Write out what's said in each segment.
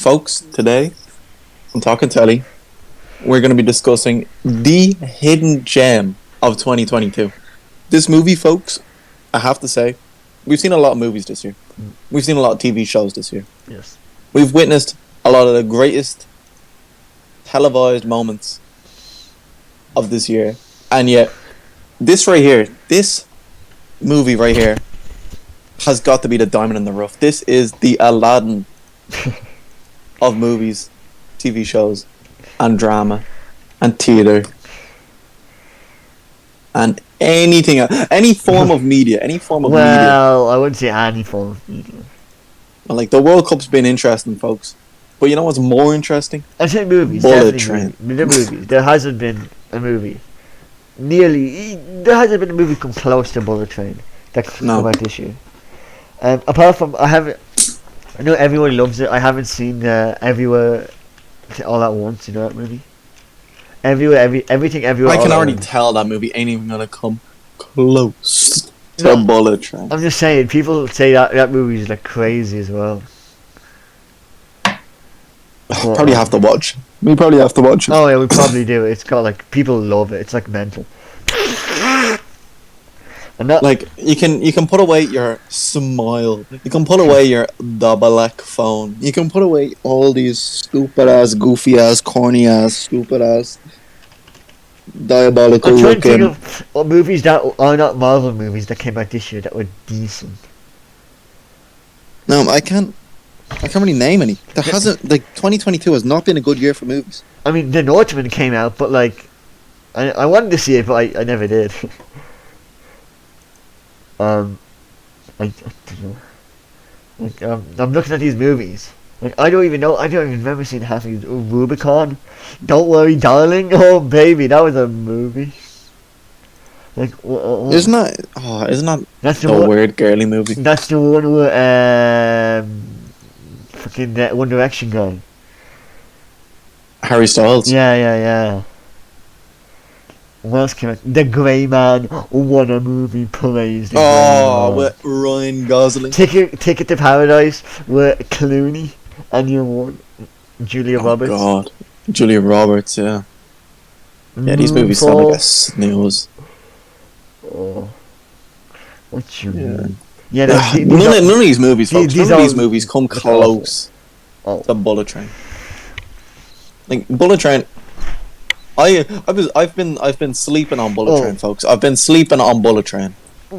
Folks, today on TalkingTelly, we're going to be discussing the hidden gem of 2022. This movie, folks, I have to say, we've seen a lot of movies this year. We've seen a lot of TV shows this year. Yes. We've witnessed a lot of the greatest televised moments of this year. And yet, this movie right here, has got to be the diamond in the rough. This is the Aladdin of movies, TV shows, and drama, and theatre, and anything else. Any form of media. Well, I wouldn't say any form of media. Like, the World Cup's been interesting, folks. But you know what's more interesting? I'd say movies. Bullet Train. The movies. There hasn't been a movie. There hasn't been a movie come close to Bullet Train that's come out this year. Apart from, I know everyone loves it. I haven't seen Everywhere All at Once. You know that movie? Everything Everywhere. I can already tell that movie ain't even gonna come close to Bullet Train. I'm just saying, people say that movie is like crazy as well. Probably have to watch. We probably have to watch it. Oh yeah, we probably do. It's got like, people love it. It's like mental. And that, like, you can put away your smile. You can put away your double-ek phone. You can put away all these stupid ass, goofy ass, corny ass, stupid ass, diabolical I'm trying to looking. think of movies that are not Marvel movies that came out this year that were decent. No, I can't really name any. There hasn't, 2022 has not been a good year for movies. I mean, The Northman came out, but like, I wanted to see it, but I never did. I don't know. Like, I'm looking at these movies. Like, I don't even remember seeing half of these. Rubicon, Don't Worry, Darling. Oh baby, that was a movie. Like, Isn't that that's the a weird girly movie? That's the one where fucking that One Direction guy. Harry Styles. Yeah. What else came out? The Grey Man. What a movie, praised. With Ryan Gosling. Ticket to Paradise with Clooney and Julia Roberts. God, Julia Roberts. Yeah. Yeah, these movies sound like a snooze. Oh, what you Yeah. mean? Yeah, none of these movies, folks. None of these movies come close to Bullet Train. Like, Bullet Train. I've been sleeping on Bullet Train, folks. I've been sleeping on Bullet Train.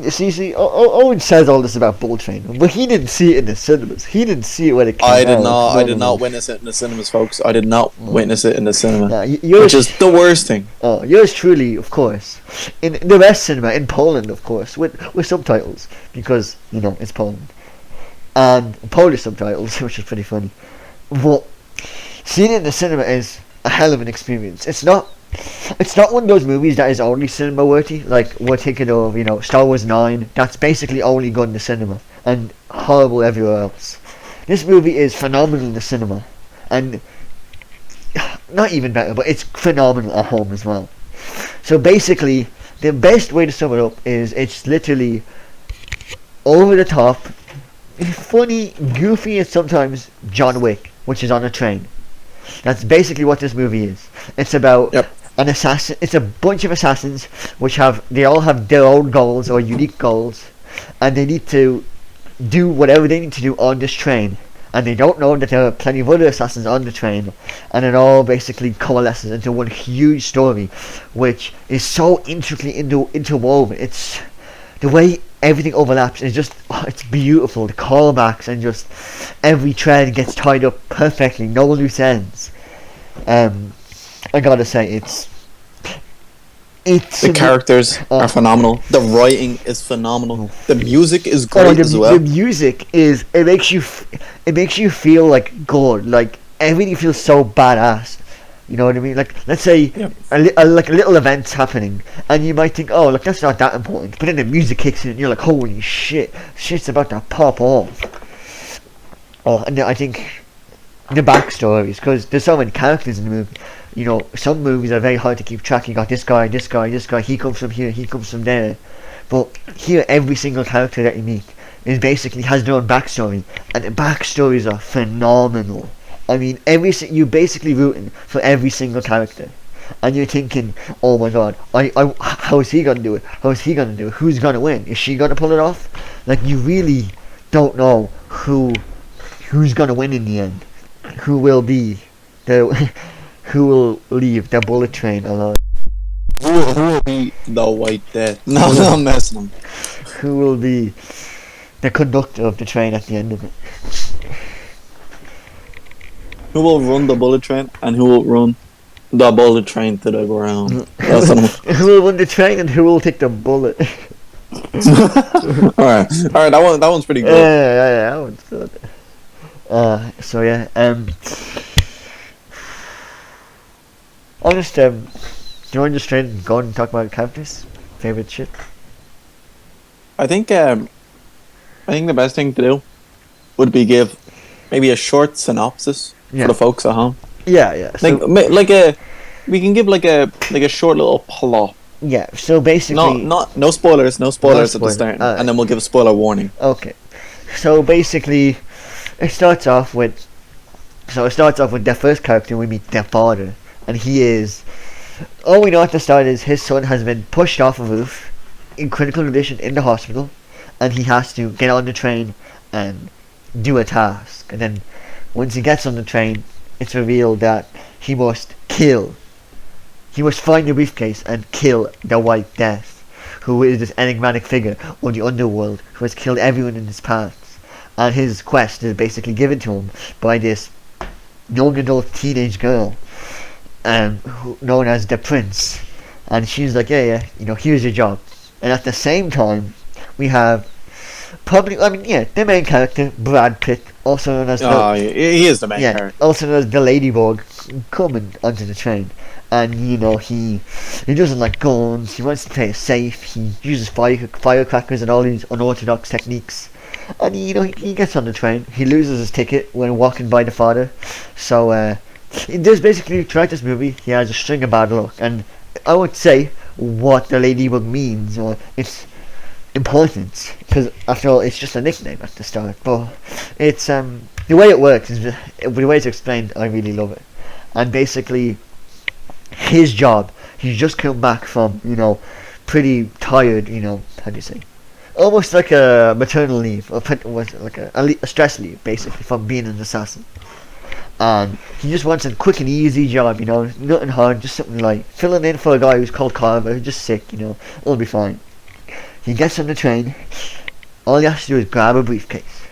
See, Owen says all this about Bullet Train, but he didn't see it in the cinemas. He didn't see it when it came out. I did not witness it in the cinemas, folks. I did not witness it in the cinema, Yeah, which is the worst thing. Oh, yours truly, of course, in the West cinema in Poland, of course, with subtitles, because it's Poland, and Polish subtitles, which is pretty funny. But seeing it in the cinema is a hell of an experience. It's not one of those movies that is only cinema worthy. Like, we're thinking of, Star Wars 9. That's basically only good in the cinema and horrible everywhere else. This movie is phenomenal in the cinema, and not even better, but it's phenomenal at home as well. So basically, the best way to sum it up is it's literally over the top, funny, goofy, and sometimes John Wick, which is on a train. That's basically what this movie is. It's about an assassin. It's a bunch of assassins they all have their own goals or unique goals, and they need to do whatever they need to do on this train. And they don't know that there are plenty of other assassins on the train, and it all basically coalesces into one huge story, which is so intricately interwoven. It's the way everything overlaps is just, it's beautiful. The callbacks and just every thread gets tied up perfectly, no loose ends. I gotta say, it's the characters are phenomenal. The writing is phenomenal. The music is great as well. The music is, it makes you feel like good. Like, everything feels so badass. You know what I mean? Like, let's say a little event's happening, and you might think, oh, look, that's not that important. But then the music kicks in, and you're like, holy shit, shit's about to pop off. Oh, and I think the backstories, because there's so many characters in the movie. Some movies are very hard to keep track. You got this guy, he comes from here, he comes from there. But here, every single character that you meet is basically has their own backstory, and the backstories are phenomenal. I mean, you basically rooting for every single character, and you're thinking, oh my god, how is he gonna do it? How is he gonna do it? Who's gonna win? Is she gonna pull it off? Like, you really don't know who's gonna win in the end. Who will be the who will leave the bullet train alive? Who will be the White Death? No, I'm messing him. Who will be the conductor of the train at the end of it? Who will run the bullet train and who will run the bullet train to the ground? That's Who will run the train and who will take the bullet? Alright, that one's pretty good. Yeah, that one's good. So yeah, I'll just do you want to just straight and go and talk about characters, favorite shit? I think the best thing to do would be give maybe a short synopsis for the folks at home. Yeah. So, we can give like a short little plot. Yeah. So basically, no spoilers at the start, and then we'll give a spoiler warning. Okay. So basically, it starts off with the first character we meet, their father, and he is. All we know at the start is his son has been pushed off a roof in critical condition in the hospital, and he has to get on the train and do a task. And then once he gets on the train, it's revealed that he must find the briefcase and kill the White Death, who is this enigmatic figure of the underworld who has killed everyone in his path. And his quest is basically given to him by this young adult teenage girl, known as the Prince. And she's like, yeah, here's your job. And at the same time, we have the main character, Brad Pitt, also known as he is the main character, also known as the Ladybug, coming onto the train. And he doesn't like guns. He wants to play it safe. He uses firecrackers and all these unorthodox techniques. And he gets on the train. He loses his ticket when walking by the father. So there's basically, throughout this movie, he has a string of bad luck. And I won't say what the Ladybug means or its importance, because after all, it's just a nickname at the start. But it's the way it works, the way it's explained, I really love it. And basically, his job, he's just come back from, pretty tired, how do you say, almost like a maternal leave, or like a stress leave, basically, from being an assassin. And he just wants a quick and easy job, nothing hard, just something like filling in for a guy who's called Carver, who's just sick, it'll be fine. He gets on the train, all he has to do is grab a briefcase,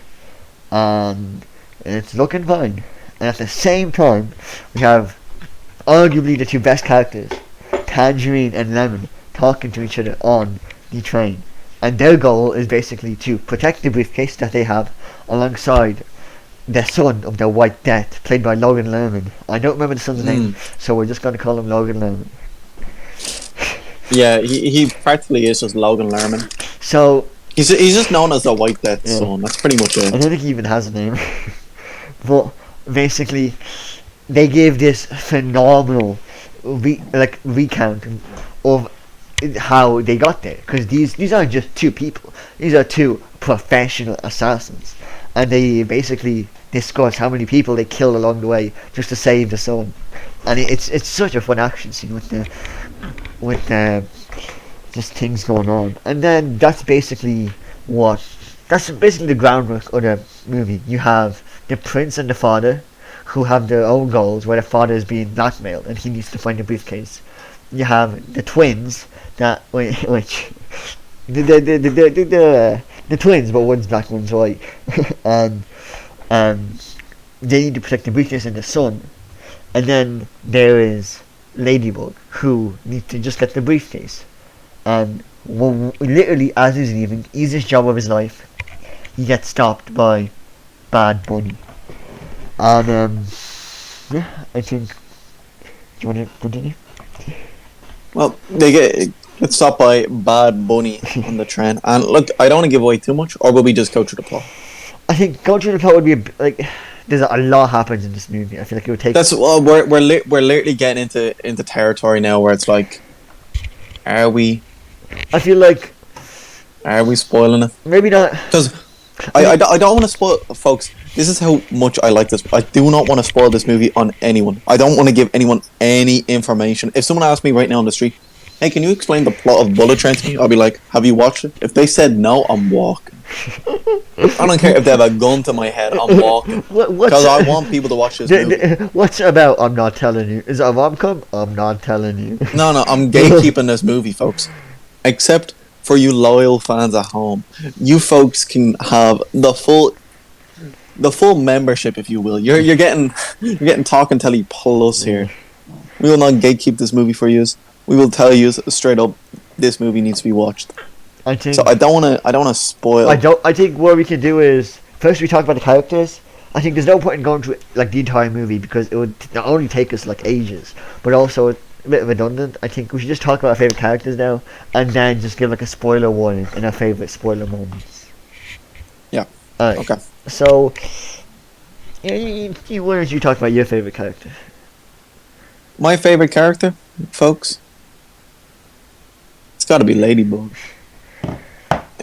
and it's looking fine. And at the same time, we have arguably the two best characters, Tangerine and Lemon, talking to each other on the train. And their goal is basically to protect the briefcase that they have alongside the son of the White Death, played by Logan Lerman. I don't remember the son's name, so we're just going to call him Logan Lerman. Yeah, he practically is just Logan Lerman. So he's just known as the White Death son. That's pretty much it. I don't think he even has a name. But basically, they gave this phenomenal recount of how they got there, because these aren't just two people, these are two professional assassins, and they basically discuss how many people they killed along the way just to save the son. And it's such a fun action scene with just things going on. And then that's basically the groundwork of the movie. You have the prince and the father, who have their own goals, where the father is being blackmailed and he needs to find the briefcase. You have the twins the twins, but one's black, one's white, and they need to protect the briefcase and the son. And then there is Ladybug, who needs to just get the briefcase. And literally, as he's leaving, easiest job of his life, he gets stopped by Bad Bunny. And I think. Do you want to continue? Well, they get stopped by Bad Bunny on the train. And look, I don't want to give away too much, or will we just go through the plot? I think going through the plot would be there's a lot happens in this movie. I feel like it would take. We're literally getting into territory now where it's like, are we? I feel like. Are we spoiling it? Maybe not. Because I don't want to spoil, folks. This is how much I like this. I do not want to spoil this movie on anyone. I don't want to give anyone any information. If someone asked me right now on the street, hey, can you explain the plot of Bullet Train to me? I'll be like, have you watched it? If they said no, I'm walking. I don't care if they have a gun to my head, I'm walking. Because I want people to watch this movie. What's it about? I'm not telling you. Is it a rom-com? I'm not telling you. No, I'm gatekeeping this movie, folks. Except for you loyal fans at home. You folks can have the full membership, if you will. You're getting TalkingTelly Plus here. We will not gatekeep this movie for you. We will tell you straight up, this movie needs to be watched. I don't want to spoil. I think what we can do is first we talk about the characters. I think there's no point in going through like the entire movie because it would not only take us like ages, but also a bit redundant. I think we should just talk about our favorite characters now, and then just give like a spoiler warning and our favorite spoiler moments. Yeah. Okay. So, why don't you talk about your favorite character? My favorite character, folks. It's got to be Ladybug.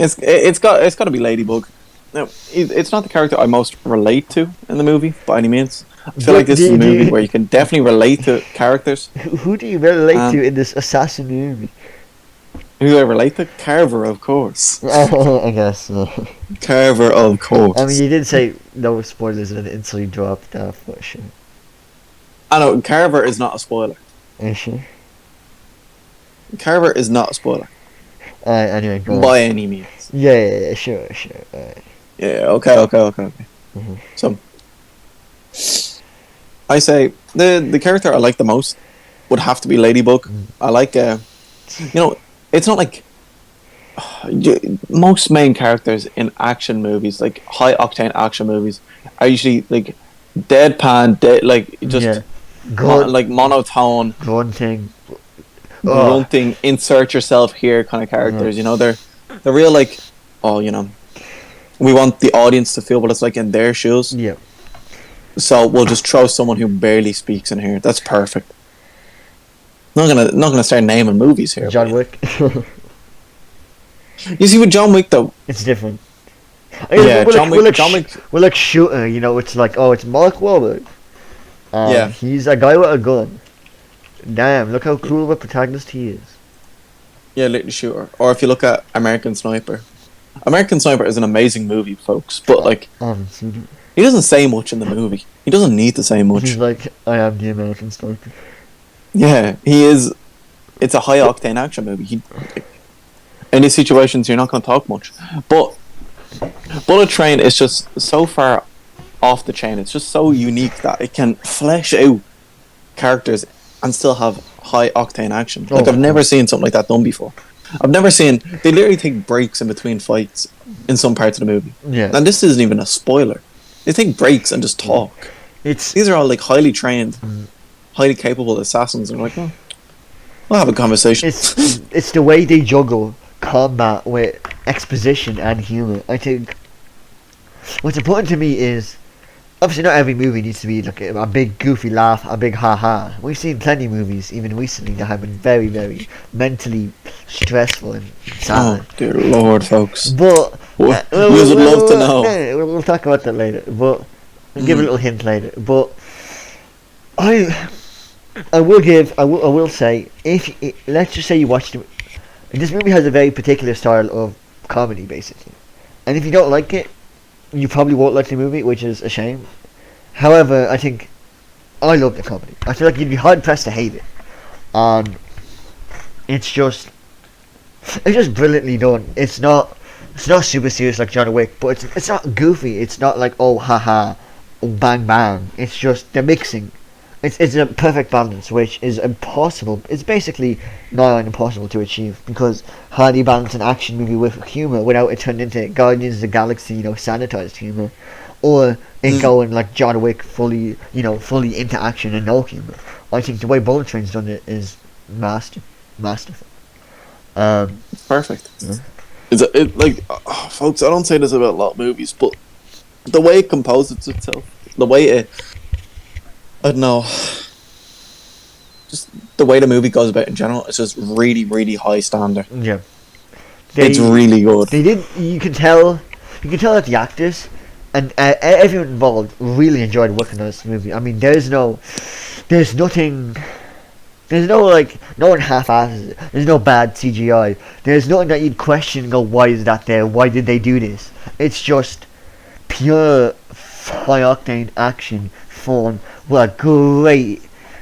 It's got to be Ladybug. No, it's not the character I most relate to in the movie by any means. I feel like this is a movie where you can definitely relate to characters. Who do you relate to in this assassin movie? Who do I relate to? Carver, of course. I guess. Carver, of course. I mean, you did say no spoilers until you dropped that, for sure. I know, Carver is not a spoiler. Are you sure? Carver is not a spoiler. Anyway, go by on. any means. Yeah, sure. Yeah, okay. Mm-hmm. So, I say the character I like the most would have to be Ladybug. I like, it's not like most main characters in action movies, like high octane action movies, are usually like deadpan, like monotone, grunting, insert yourself here kind of characters. You know, they're real like, we want the audience to feel what it's like in their shoes. Yeah. So we'll just throw someone who barely speaks in here. That's perfect. Not gonna start naming movies here. John Wick. You see, with John Wick though, it's different. Yeah, John Wick. We're like shooter, it's like, it's Mark Wahlberg. Yeah. He's a guy with a gun. Damn, look how cool of a protagonist he is. Yeah, Little Shooter. Or if you look at American Sniper. American Sniper is an amazing movie, folks. But he doesn't say much in the movie. He doesn't need to say much. He's like, I am the American Sniper. Yeah, he is. It's a high octane action movie. In these situations, you're not going to talk much. But Bullet Train is just so far off the chain. It's just so unique that it can flesh out characters and still have high octane action. Like, I've never seen something like that done before. I've never seen. They literally take breaks in between fights in some parts of the movie. Yeah. And this isn't even a spoiler. They take breaks and just talk. These are all like highly trained, highly capable assassins. And like, we'll have a conversation. It's the way they juggle combat with exposition and humor. I think what's important to me is, obviously not every movie needs to be like a big goofy laugh, a big ha-ha. We've seen plenty of movies, even recently, that have been very, very mentally stressful and sad. Oh, dear Lord, folks. But you would love to know. We'll talk about that later, but I'll give a little hint later. But I will say, let's just say you watched it, this movie has a very particular style of comedy, basically. And if you don't like it, you probably won't like the movie, which is a shame. However, I think I love the comedy. I feel like you'd be hard pressed to hate it. It's just brilliantly done. It's not super serious like John Wick, but it's not goofy. It's not like, oh haha, bang bang. It's just the mixing. It's a perfect balance, which is impossible. It's basically nigh impossible to achieve, because how do you balance an action movie with humor without it turning into Guardians of the Galaxy, sanitized humor, or it going like John Wick, fully into action and no humor. I think the way Bullet Train's done it is masterful. Perfect. Yeah. Folks, I don't say this about a lot of movies, but the way it composes itself, the way it, I don't know, just the way the movie goes about in general, it's just really, really high standard. Yeah. It's really good. You can tell that the actors, and everyone involved really enjoyed working on this movie. I mean, there's nothing. There's no no one half-asses it. There's no bad CGI. There's nothing that you'd question and go, why is that there? Why did they do this? It's just pure high-octane action, fun, with a great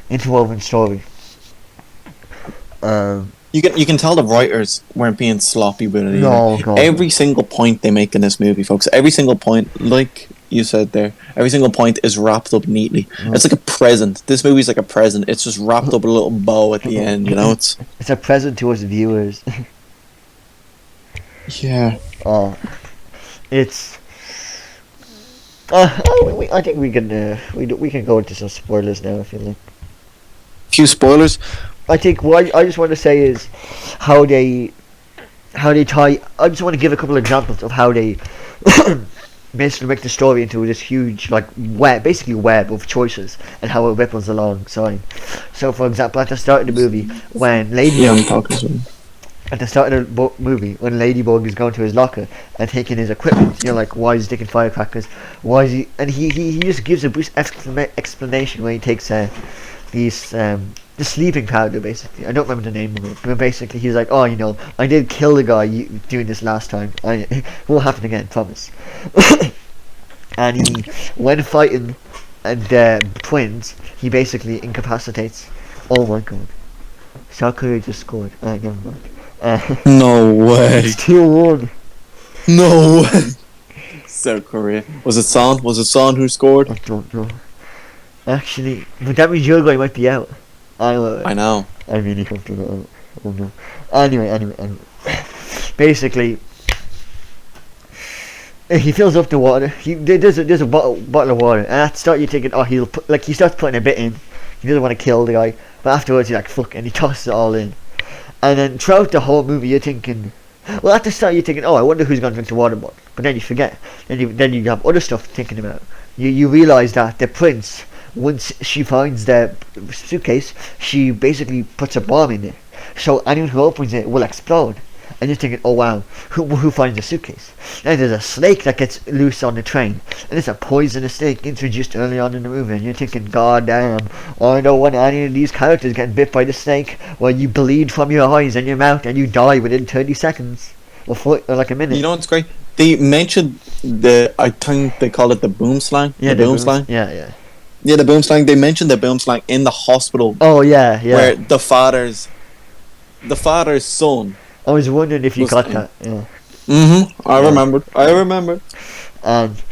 interwoven story. You can tell the writers weren't being sloppy with it either. No, God. Every single point they make in this movie, folks, every single point, like you said there, every single point is wrapped up neatly. It's like a present. This movie's like a present. It's just wrapped up a little bow at the end, you know? It's a present to us viewers. Yeah. It's. I think we can go into some spoilers now. I feel like. Few spoilers. I think what I just want to say is how they tie. I just want to give a couple of examples of how they basically make the story into this huge basically web of choices and how it ripples alongside. So, for example, at the start of the movie, when at the start of the movie, when Ladybug is going to his locker and taking his equipment, you're like, why is he taking firecrackers? Why is he? And he just gives a brief explanation when he takes these the sleeping powder, basically. I don't remember the name of it, but basically he's like, oh, I did kill the guy doing this last time. It won't happen again, promise. And he, when fighting and twins, he basically incapacitates. Oh my god. South Korea just scored. Never mind. No way. It's 2-1. No way. South Korea. Was it Son? Was it Son who scored? I don't know. Actually, but that means Uruguay might be out. I know. I really hope they're not out. Oh no. Anyway. Basically, he fills up the water. There's a bottle of water, and at the start you're thinking, oh, he starts putting a bit in. He doesn't want to kill the guy, but afterwards he's like, fuck, and he tosses it all in. And then throughout the whole movie you're thinking, well, at the start you're thinking, oh, I wonder who's going to drink the water bottle. But then you forget. Then you have other stuff thinking about. You realise that the prince, once she finds the suitcase, she basically puts a bomb in it. So anyone who opens it will explode. And you're thinking, oh wow, who finds the suitcase? Then there's a snake that gets loose on the train. And it's a poisonous snake introduced early on in the movie. And you're thinking, god damn, I don't want any of these characters getting bit by the snake. Well, you bleed from your eyes and your mouth and you die within 30 seconds. Or like a minute. You know what's great? They mentioned I think they call it the boom slang. Yeah, the boom slang. Yeah, the boom slang. They mentioned the boom slang in the hospital. Oh yeah. Where the father's son. I was wondering if you got that. Yeah. I remembered. And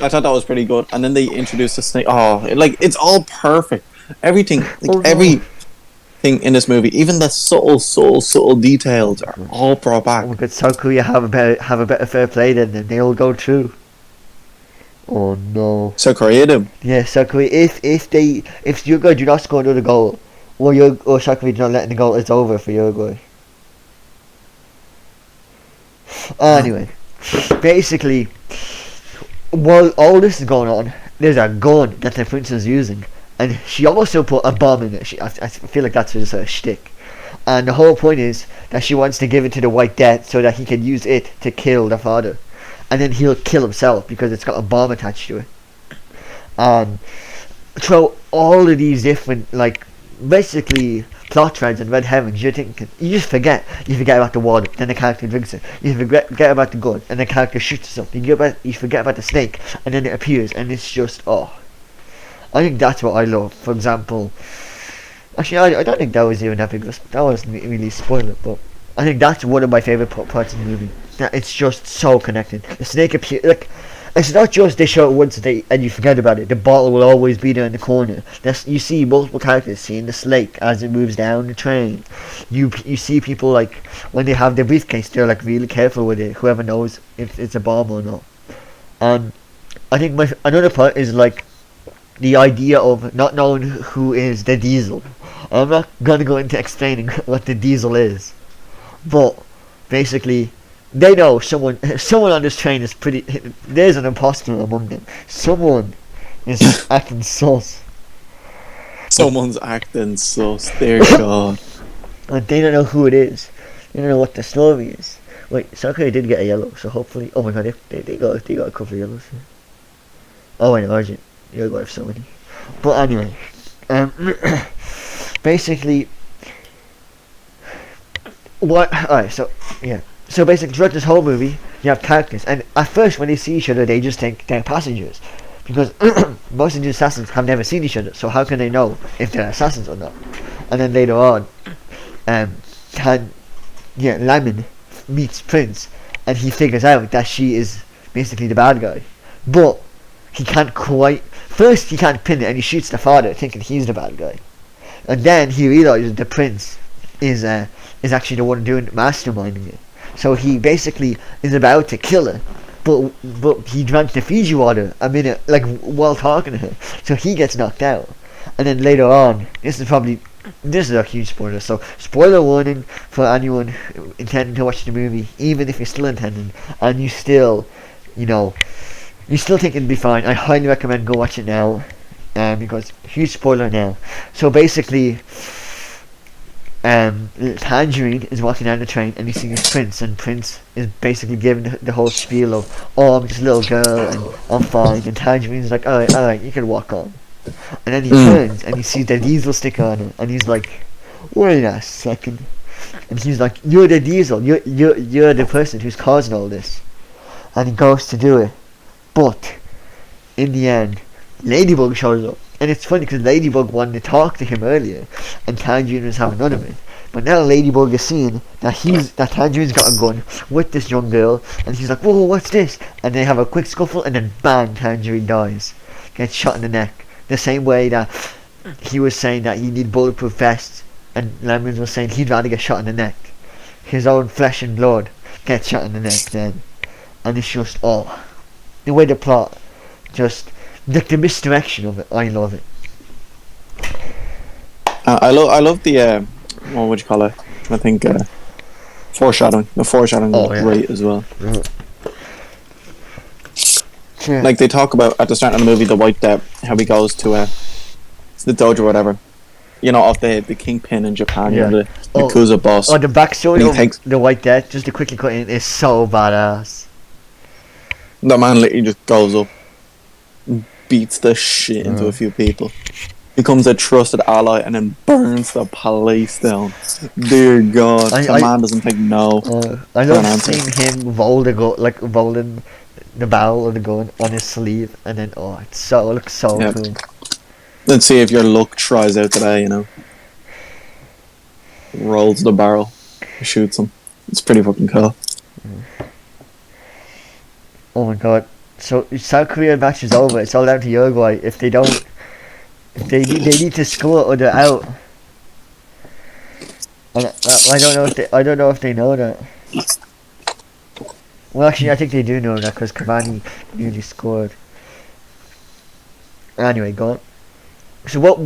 I thought that was pretty good. And then they introduced the snake. Oh, it's all perfect. Everything, everything in this movie, even the subtle details are all brought back. Oh my god, South Korea have a better fair play than them. They'll go through. Oh no. So creative. Yeah, South Korea. If Uruguay do not score another goal, or South Korea do not let in the goal, it's over for Uruguay. Anyway, basically, while all this is going on, there's a gun that the princess is using, and she also put a bomb in it. I feel like that's just a shtick. And the whole point is that she wants to give it to the White Death so that he can use it to kill the father. And then he'll kill himself because it's got a bomb attached to it. And through all of these different, basically plot threads and red herrings, you just forget. You forget about the water, then the character drinks it. You forget about the gun, and the character shoots himself. You forget about the snake, and then it appears, and it's just, oh. I think that's what I love. For example, actually, I don't think that was even that big. That wasn't really spoiler, but I think that's one of my favorite parts of the movie. That it's just so connected. The snake appears, it's not just they show it once and you forget about it. The bottle will always be there in the corner. You see multiple characters seeing the snake as it moves down the train. You see people when they have their briefcase, they're really careful with it. Whoever knows if it's a bomb or not. And I think another part is the idea of not knowing who is the Diesel. I'm not gonna go into explaining what the Diesel is, but basically, they know someone on this train is pretty. There's an imposter among them. Someone is acting sus. Someone's acting sus. Dear God. And they don't know who it is. They don't know what the story is. Wait, South Korea did get a yellow, so hopefully. Oh my god, they got a couple of yellows. Oh, I know, Argent. Your wife so many. But anyway, um, basically, what? Alright, so yeah. So basically, throughout this whole movie, you have characters, and at first, when they see each other, they just think they're passengers, because most of the assassins have never seen each other. So how can they know if they're assassins or not? And then later on, um, Lemon meets Prince, and he figures out that she is basically the bad guy, but he can't quite. First, he can't pin it, and he shoots the father, thinking he's the bad guy, and then he realizes the Prince is actually the one doing masterminding it. So he basically is about to kill her, but he drank the Fiji water a minute, like while talking to her, so he gets knocked out. And then later on, this is a huge spoiler. So spoiler warning for anyone intending to watch the movie, even if you're still intending and you still think it'd be fine. I highly recommend go watch it now, because huge spoiler now. So basically, Tangerine is walking down the train and he sees Prince, and Prince is basically giving the whole spiel of, oh, I'm just a little girl and I'm fine, and Tangerine's like, alright, you can walk on. And then he turns and he sees the diesel sticker on it, and he's like, wait a second. And he's like, you're the diesel, you're the person who's causing all this. And he goes to do it, but in the end, Ladybug shows up. And it's funny because Ladybug wanted to talk to him earlier, and Tangerine was having none of it. But now Ladybug is seeing that Tangerine's got a gun with this young girl, and he's like, whoa, what's this? And they have a quick scuffle, and then bang, Tangerine dies. Gets shot in the neck. The same way that he was saying that you need bulletproof vests, and Lemons was saying he'd rather get shot in the neck. His own flesh and blood gets shot in the neck then. And it's just, the way the plot, just the misdirection of it, I love it. I love the what would you call it? I think foreshadowing. The foreshadowing is great as well. Yeah. Like they talk about at the start of the movie, the White Death, how he goes to the dojo or whatever. You know, of the kingpin in Japan, the Yakuza boss. The backstory of the White Death, just to quickly cut in, is so badass. That man literally just goes up, beats the shit into a few people, becomes a trusted ally, and then burns the place down. Dear God, the man doesn't take no. I love seeing him roll the gun, like rolling the barrel of the gun on his sleeve, and then it looks so cool. Let's see if your luck tries out today. Rolls the barrel, shoots him. It's pretty fucking cool. Oh my God! So South Korea match is over. It's all down to Uruguay. If they don't, they need to score or they're out. I don't know if they know that. Well, actually, I think they do know that because Cavani nearly scored. Anyway, go on. So what?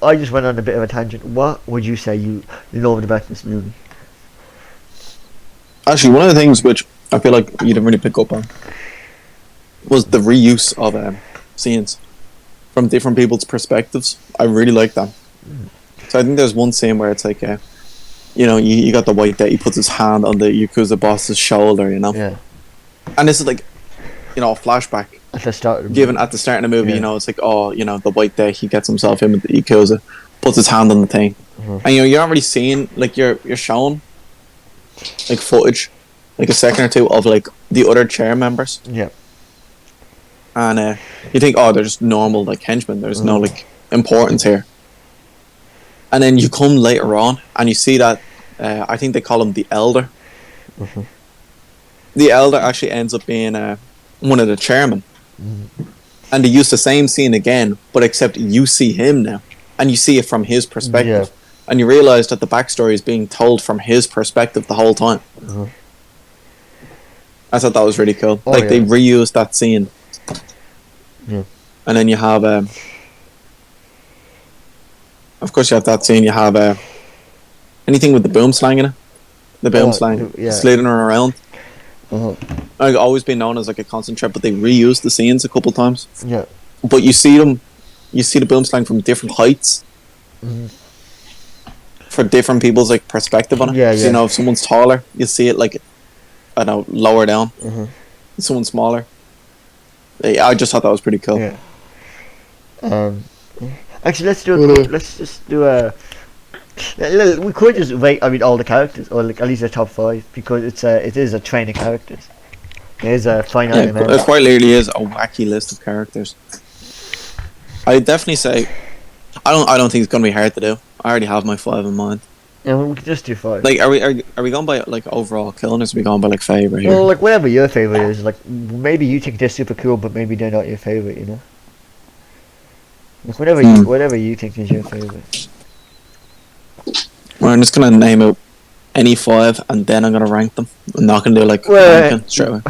I just went on a bit of a tangent. What would you say you loved about this movie? Actually, one of the things which I feel like you didn't really pick up on was the reuse of scenes from different people's perspectives. I really like that. So I think there's one scene where it's like, you got the White Death, he puts his hand on the Yakuza boss's shoulder, Yeah. And this is like, a flashback. At the start. Given at the start of the movie, it's like, the White Death, he gets himself in with the Yakuza, puts his hand on the thing. And you're not really seeing, like, you're shown, like, footage, like a second or two of, like, the other chair members. Yeah. And you think, they're just normal, like, henchmen. There's no, like, importance here. And then you come later on, and you see that, I think they call him the Elder. The Elder actually ends up being one of the chairmen. And they use the same scene again, but except you see him now. And you see it from his perspective. And you realise that the backstory is being told from his perspective the whole time. I thought that was really cool. They reused that scene. Yeah. And then you have of course you have that scene. You have anything with the boom slang in it. The boom slang sliding around. I've always been known as like a concentrate, but they reused the scenes a couple times. Yeah. But you see the boom slang from different heights. For different people's like perspective on it. So, if someone's taller, you see it like lower down. If someone's smaller, I just thought that was pretty cool. Yeah. Um, actually, let's just do a. We could just rate. I mean, all the characters, or like at least the top 5, because it is a train of characters. There is a finite Yeah, amount. it quite literally is a wacky list of characters. I definitely say I don't think it's gonna be hard to do. I already have my 5 in mind. Yeah, we can just do 5. Like, are we going by like overall killing, or are we going by like favorite here? Well, like whatever your favorite is. Like maybe you think they're super cool, but maybe they're not your favorite. You know. Like whatever you think is your favorite. Well, I'm just gonna name out any 5, and then I'm gonna rank them. I'm not gonna do like Well, ranking straight away.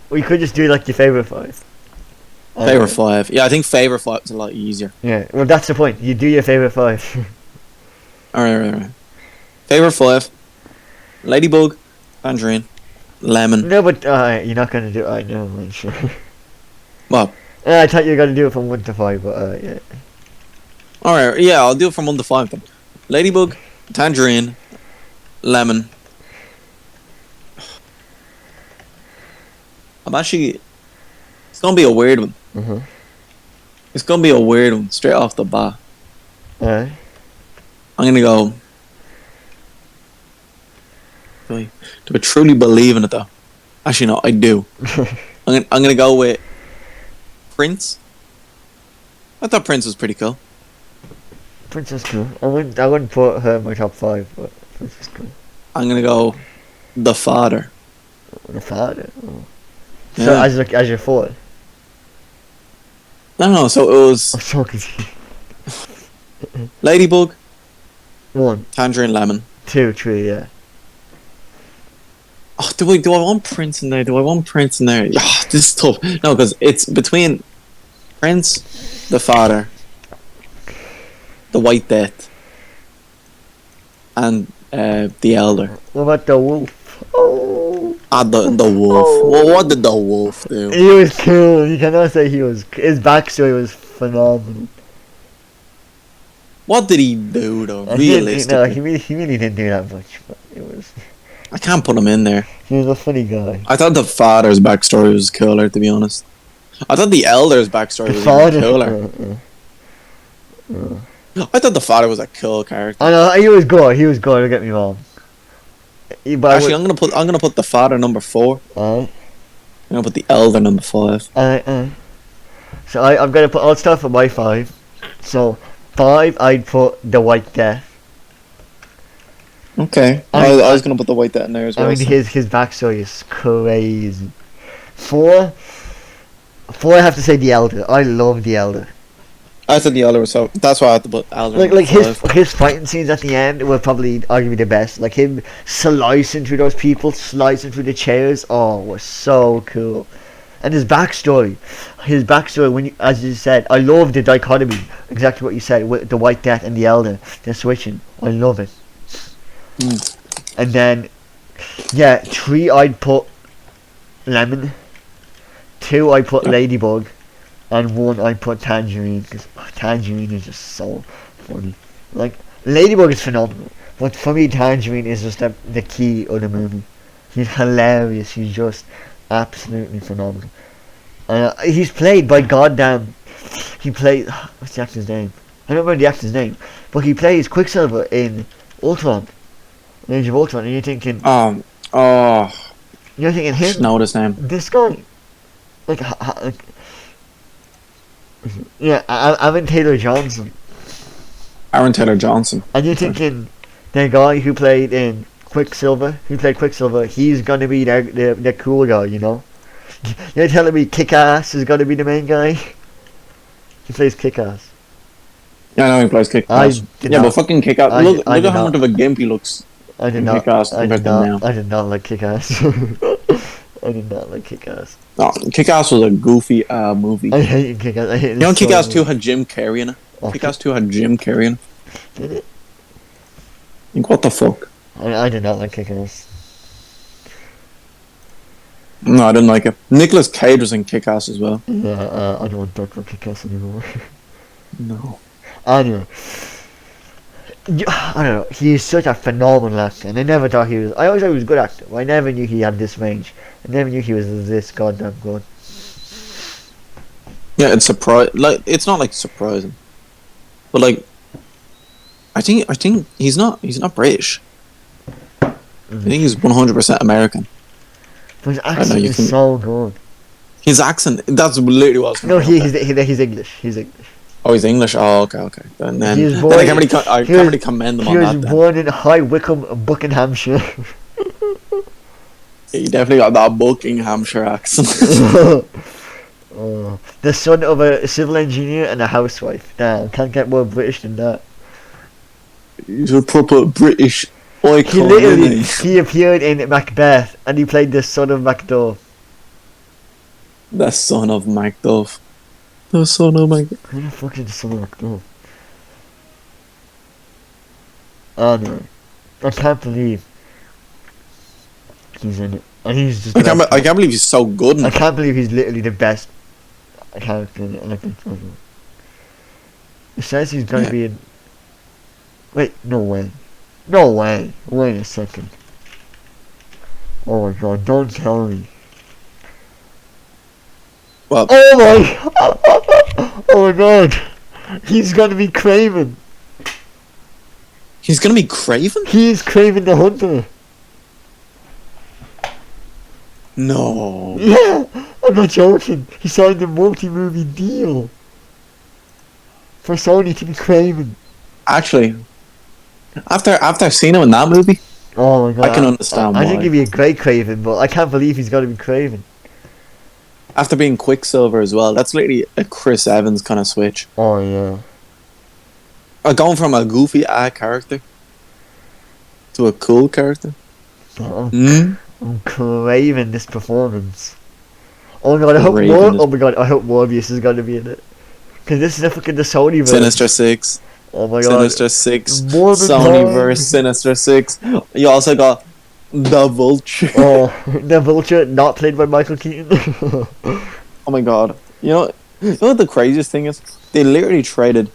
We could just do like your favorite 5. Favorite 5. Yeah, I think favorite 5 is a lot easier. Yeah. Well, that's the point. You do your favorite 5. Alright. Favorite 5: Ladybug, Tangerine, Lemon. No, but you're not gonna do. I know, man. Sure. Well, I thought you were gonna do it from 1 to 5, but yeah. alright, yeah, I'll do it from 1 to 5 then. Ladybug, Tangerine, Lemon. I'm actually. It's gonna be a weird one. It's gonna be a weird one straight off the bat. Alright. I'm gonna go. Do I truly believe in it though? Actually, no, I do. I'm gonna go with Prince. I thought Prince was pretty cool. Princess cool. I wouldn't put her in my top 5, but Princess cool. I'm gonna go the father. The father. Oh. Yeah. So as your 4. No. So it was I'm so confused. Ladybug, 1, Tangerine, Lemon. 2, 3. Yeah. Oh, do I want Prince in there? Yeah, this is tough. No, because it's between Prince, the father, the White Death, and the Elder. What about the wolf? Oh. The wolf. Oh. Well, what did the wolf do? He was cool. You cannot say he was. His backstory was phenomenal. What did he do though? No, Realistically, he really didn't do that much, but it was. I can't put him in there. He was a funny guy. I thought the father's backstory was cooler, to be honest. I thought the Elder's backstory The was father. even cooler. I thought the father was a cool character. I know he was good. He was good. Don't get me wrong. But Actually, I'm gonna put the father number 4. Alright. I'm gonna put the Elder number 5. Alright. So I'm gonna put. I'll start with my 5. So 5, I'd put the White Death. Okay. I was gonna put the White Death in there as well. I mean, his backstory is crazy. 4, I have to say the Elder. I love the Elder. I said the Elder, so that's why I had to put Elder. Like his fighting scenes at the end were probably arguably the best. Like him slicing through those people, slicing through the chairs. Oh, was so cool. And his backstory, when you, as you said, I love the dichotomy. Exactly what you said with the White Death and the Elder. They're switching. I love it. And then, yeah, 3 I'd put Lemon. 2 I'd put Ladybug. And 1 I'd put Tangerine, because Tangerine is just so funny. Like, Ladybug is phenomenal, but for me Tangerine is just the key of the movie. He's hilarious, he's just absolutely phenomenal. He's played by what's the actor's name? I don't remember the actor's name, but he plays Quicksilver in Ultron. Age of Ultron, and you're thinking... You're thinking him? Know his name. This guy? Like... Yeah, Aaron Taylor Johnson. Aaron Taylor Johnson. And you're thinking the guy who played in Quicksilver, he's gonna be the cool guy, you know? You're telling me Kick-Ass is gonna be the main guy? He plays Kick-Ass. Yeah, I know he plays Kick-Ass. Yeah, but fucking Kick-Ass. Look at how much of a gimp he looks. I did not like Kick-Ass. I did not like Kick-Ass. No, Kick-Ass was a goofy movie. I hate Kick-Ass. You know, Kick-Ass 2 had Jim Carrey in it. Kick-Ass 2 had Jim Carrey in it. Did it? Like, what the fuck? I did not like Kick-Ass. No, I didn't like it. Nicolas Cage was in Kick-Ass as well. Yeah, I don't talk about Kick-Ass anymore. No. Anyway. I don't know. He is such a phenomenal actor, and I never thought he was. I always thought he was a good actor. But I never knew he had this range. I never knew he was this goddamn good. Yeah, it's like it's not like surprising, but like I think he's not British. I think he's 100% American. But his I don't know. accent You is can so good. his accent. That's literally what I was going No, to bring up there. he's English. He's English. Oh, he's English. Oh, okay. Then He was then born. I can't really commend him He on was that. Then born in High Wycombe, Buckinghamshire. he definitely got that Buckinghamshire accent. The son of a civil engineer and a housewife. Damn, can't get more British than that. He's a proper British icon. He literally Isn't he appeared in Macbeth and he played the son of Macduff. he? The son of Macduff. The son of Macduff. Who the fuck is the son of Macduff? Oh no, I can't believe he's in it. And he's just. I can't believe he's so good. In I it. can't believe he's literally the best character in it. And I can tell you. It says he's gonna be in. Wait, no way. No way. Wait a second. Oh my god, don't tell me. Well, Oh my Oh my god. He's gonna be Craven. he's gonna be Craven. He's Craven the Hunter. No. Yeah, I'm not joking. He signed a multi-movie deal for Sony to be Craven. Actually, after seeing him in that movie, Oh my god. I can understand I why. think he'd be a great Craven, but I can't believe he's gonna be Craven. After being Quicksilver as well, that's literally a Chris Evans kind of switch. Oh yeah. Going from a goofy character to a cool character. I'm craving this performance. Oh my god, I hope Morbius is gonna be in it. Cause this is the Sony version. Sinister Six. Oh my god. Sinister Six. More than Sonyverse. that. Sinister Six. You also got the Vulture. Oh, the Vulture not played by Michael Keaton. Oh my god. You know what the craziest thing is? They literally traded.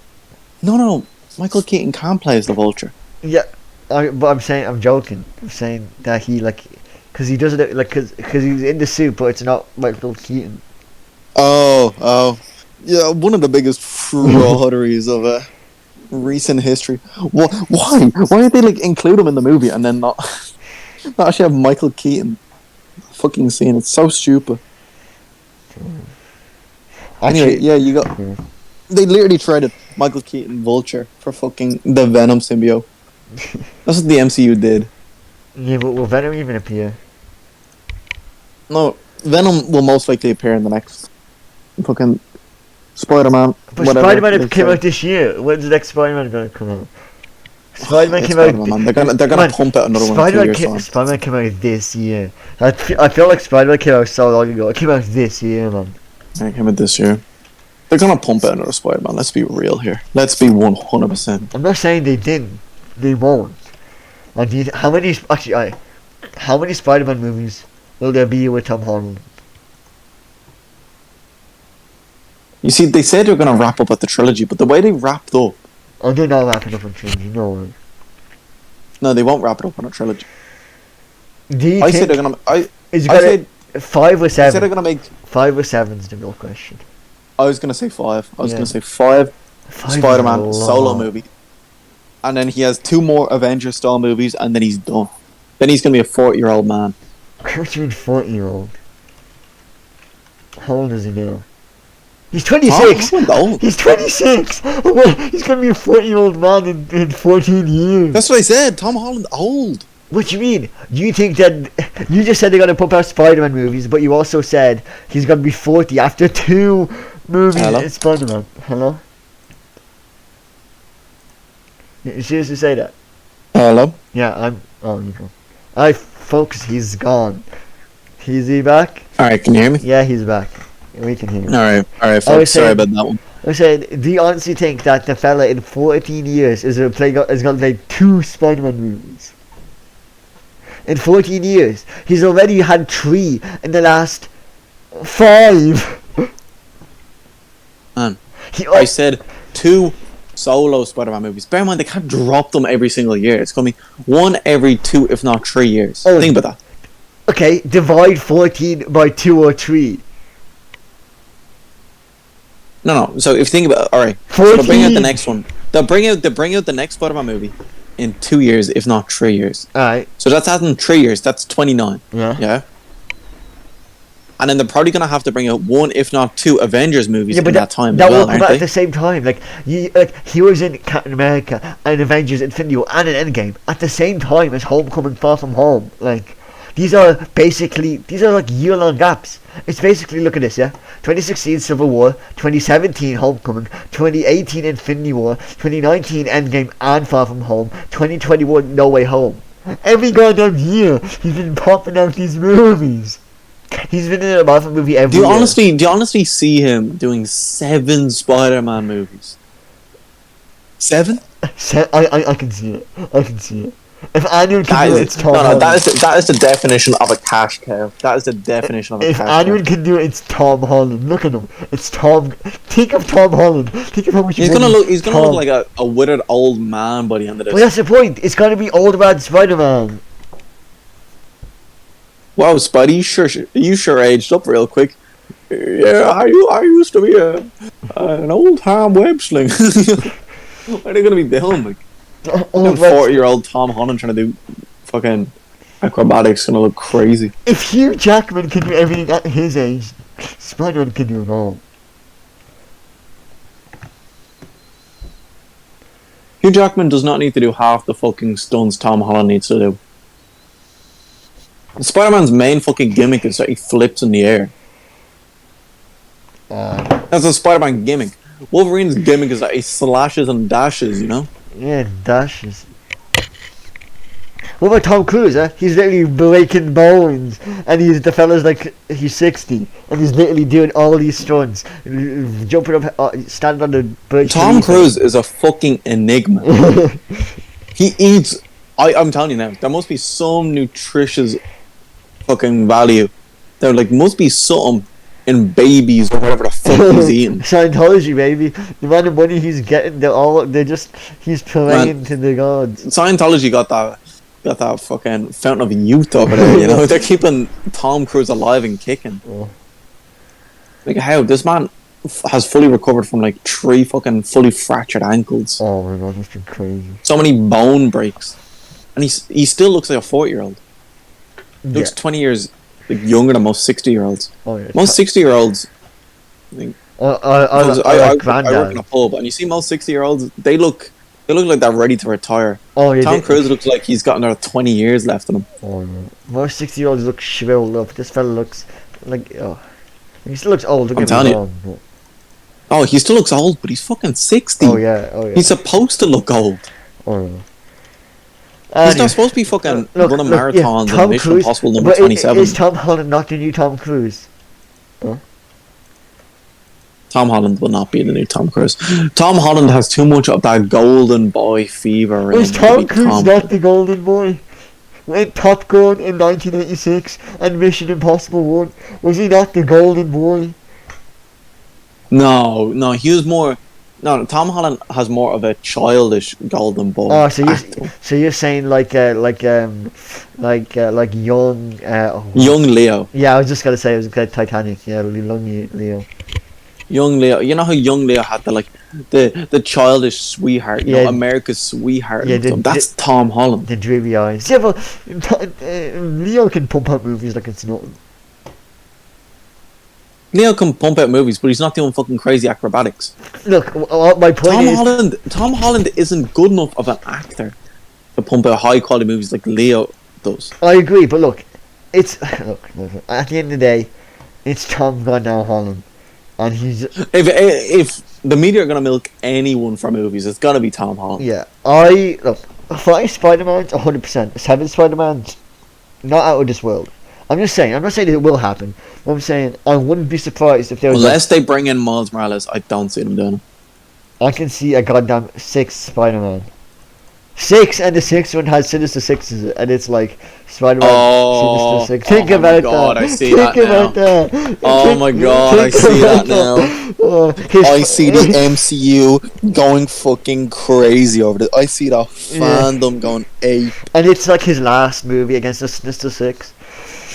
No, Michael Keaton can't play as the Vulture. Yeah, but I'm joking. I'm saying that he cause he doesn't cause he's in the suit, but it's not Michael Keaton. Oh. Yeah, one of the biggest frauderies of recent history. Why? Why did they include him in the movie and then not actually have Michael Keaton fucking scene? It's so stupid. Anyway, yeah, you got. They literally traded Michael Keaton Vulture for fucking the Venom symbiote. That's what the MCU did. Yeah, but will Venom even appear? No, Venom will most likely appear in the next fucking Spider-Man. But Spider-Man came out this year. When's the next Spider-Man gonna come out? Spider-Man It's came out. Spider-Man, man. They're gonna pump out another one in 2 years' time. Spider-Man came out this year. I feel like Spider-Man came out so long ago. It came out this year, man. It came out this year. They're gonna pump out another Spider-Man. Let's be real here. Let's be 100%. I'm not saying they didn't. They won't. Like, how many Spider-Man movies will there be with Tom Holland? You see, they said they're gonna wrap up at the trilogy, but the way they wrapped up, Oh, they're not wrapping up on trilogy. No way. no, they won't wrap it up on a trilogy. Do you I think said they're gonna. is it I gonna said 5 or I said 7? they're gonna make. 5 or 7's the real question. I was gonna say 5. I was Yeah. gonna say 5 5 is Spider-Man a solo lot. movie, and then he has 2 more Avengers style movies, and then he's done. Then he's gonna be a 40-year-old man. What do you mean 40-year-old? How old is he now? He's 26! Oh, old. He's 26! Wait, he's gonna be a 40-year-old man in 14 years. That's what I said. Tom Holland old. What do you mean? You think that... You just said they're gonna pump out Spider-Man movies, but you also said he's gonna be 40 after 2 movies Hello? in Spider-Man. Hello? You seriously say that? Hello. Yeah, Oh, you go. Folks, he's gone. Is he back? All right, can you hear me? Yeah, he's back. We can hear him. All right, was folks. Sorry saying- about that one. I said, do you honestly think that the fella in 14 years is gonna play 2 Spider-Man movies? In 14 years, he's already had 3 in the last 5. Man, He, I said 2 solo Spider-Man movies. Bear in mind, they can't drop them every single year. It's gonna be 1 every 2, if not 3 years. Oh. Think about that. okay, divide 14 by 2 or 3. No. So if you think about it, all right, so they'll bring out the next one. They'll bring out the next Spider-Man movie in 2 years, if not 3 years. All right. So that's in 3 years. That's 29. Yeah. Yeah. And then they're probably gonna have to bring out one, if not two, Avengers movies in that time that as well, will come aren't out they? at the same time. Like he was in Captain America and Avengers Infinity War and an Endgame at the same time as Homecoming, Far From Home. Like these are like year-long gaps. It's basically, look at this, yeah. 2016 Civil War, 2017 Homecoming, 2018 Infinity War, 2019 Endgame and Far From Home, 2021 No Way Home. Every goddamn year he's been popping out these movies. He's been in a Marvel movie every year. Do you honestly see him doing 7 Spider-Man movies? 7? I can see it. I can see it. If anyone can do it, it's Tom Holland. That is the definition of a cash cow. That is the definition of a cash cow. If anyone can do it, it's Tom Holland. Look at him. It's Tom. Think of Tom Holland. Think of how much. He's gonna look like a withered old man by the end of this. Well, that's the point. It's gonna be old man Spider-Man. Wow, Spidey, you sure aged up real quick. Yeah, I used to be an old time web sling. What are they gonna be doing? Like, 40-year-old Tom Holland trying to do fucking acrobatics, gonna look crazy. If Hugh Jackman can do everything at his age, Spider-Man can do it all. Hugh Jackman does not need to do half the fucking stunts Tom Holland needs to do. Spider-Man's main fucking gimmick is that he flips in the air. That's a Spider-Man gimmick. Wolverine's gimmick is that he slashes and dashes, you know? Yeah, dashes. What about Tom Cruise, eh? He's literally breaking bones, and the fella's like, he's 60, and he's literally doing all these stunts, jumping up, standing on the bridge. Tom Cruise is a fucking enigma. He eats, I'm telling you now, there must be some nutritious fucking value. There must be something in babies or whatever the fuck he's eating. Scientology, baby. The amount of money he's getting, he's praying to the gods. Scientology got that fucking fountain of youth over there, you know? They're keeping Tom Cruise alive and kicking. Oh. Like, how? This man has fully recovered from 3 fucking fully fractured ankles. Oh my god, that's been crazy. So many bone breaks. And he still looks like a 40-year-old. He looks 20 years younger than most 60-year-olds. Oh, yeah. Most 60-year-olds... I work in a pub, and you see most 60-year-olds, they look like they're ready to retire. Oh, yeah, Tom Cruise looks like he's got another 20 years left in him. Oh, yeah. Most 60-year-olds look shriveled up. This fella looks like... Oh. He still looks old. I'm telling you. Oh, he still looks old, but he's fucking 60. Oh, yeah. He's supposed to look old. Oh, yeah. He's not supposed to be fucking running marathons and Mission Impossible number 27. Is Tom Holland not the new Tom Cruise? Huh? Tom Holland will not be the new Tom Cruise. Tom Holland has too much of that golden boy fever. Was Tom Cruise not the golden boy? With Top Gun in 1986 and Mission Impossible 1, was he not the golden boy? No, he was more... No, Tom Holland has more of a childish golden boy. Oh, so you're saying like young young Leo. Yeah, I was just gonna say it was like Titanic. Yeah, young Leo. Young Leo. You know how young Leo had the childish sweetheart, America's sweetheart. Yeah, that's Tom Holland. The dreamy eyes. Yeah, but Leo can pump out movies like it's nothing. Leo can pump out movies, but he's not doing fucking crazy acrobatics. Look, my point is... Tom Holland isn't good enough of an actor to pump out high quality movies like Leo does. I agree, but look, at the end of the day, it's Tom goddamn Holland, and he's... If the media are gonna milk anyone for movies, it's gonna be Tom Holland. Yeah, 5 Spider-Mans, 100%. 7 Spider-Mans, not out of this world. I'm not saying it will happen. I'm saying I wouldn't be surprised if there was... Unless they bring in Miles Morales, I don't see them doing it. I can see a goddamn 6 Spider-Man. 6, and the 6th one has Sinister Sixes, and it's like Spider-Man, Sinister Six. Think about that. I see that now. Oh my god, I see that now. I see the MCU going fucking crazy over this. I see the fandom going ape. And it's like his last movie against the Sinister Six.